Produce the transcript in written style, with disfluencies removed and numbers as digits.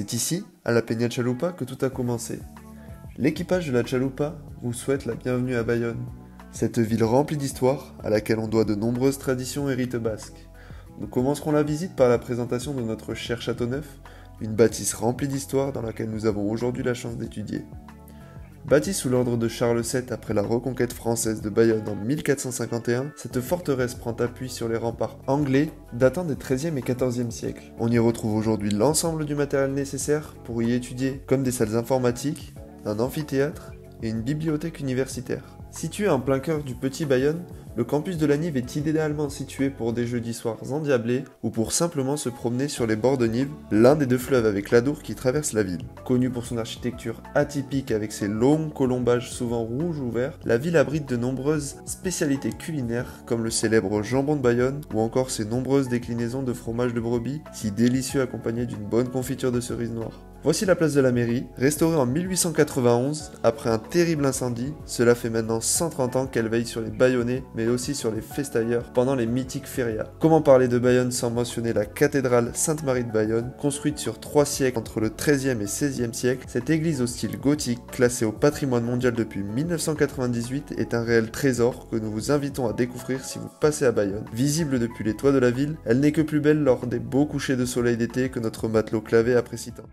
C'est ici, à la Peña Chalupa, que tout a commencé. L'équipage de la Chalupa vous souhaite la bienvenue à Bayonne, cette ville remplie d'histoire à laquelle on doit de nombreuses traditions et rites basques. Nous commencerons la visite par la présentation de notre cher château neuf, une bâtisse remplie d'histoire dans laquelle nous avons aujourd'hui la chance d'étudier. Bâtie sous l'ordre de Charles VII après la reconquête française de Bayonne en 1451, cette forteresse prend appui sur les remparts anglais datant des XIIIe et XIVe siècles. On y retrouve aujourd'hui l'ensemble du matériel nécessaire pour y étudier, comme des salles informatiques, un amphithéâtre et une bibliothèque universitaire. Situé en plein cœur du petit Bayonne, le campus de la Nive est idéalement situé pour des jeudis soirs endiablés ou pour simplement se promener sur les bords de Nive, l'un des deux fleuves avec l'Adour qui traverse la ville. Connue pour son architecture atypique avec ses longs colombages souvent rouges ou verts, la ville abrite de nombreuses spécialités culinaires comme le célèbre jambon de Bayonne ou encore ses nombreuses déclinaisons de fromage de brebis, si délicieux accompagné d'une bonne confiture de cerises noires. Voici la place de la mairie, restaurée en 1891 après un terrible incendie. Cela fait maintenant 130 ans qu'elle veille sur les Bayonnais, mais aussi sur les festailleurs pendant les mythiques férias. Comment parler de Bayonne sans mentionner la cathédrale Sainte-Marie de Bayonne, construite sur 3 siècles entre le XIIIe et XVIe siècle. Cette église au style gothique, classée au patrimoine mondial depuis 1998, est un réel trésor que nous vous invitons à découvrir si vous passez à Bayonne. Visible depuis les toits de la ville, elle n'est que plus belle lors des beaux couchers de soleil d'été que notre matelot Clavet apprécie tant.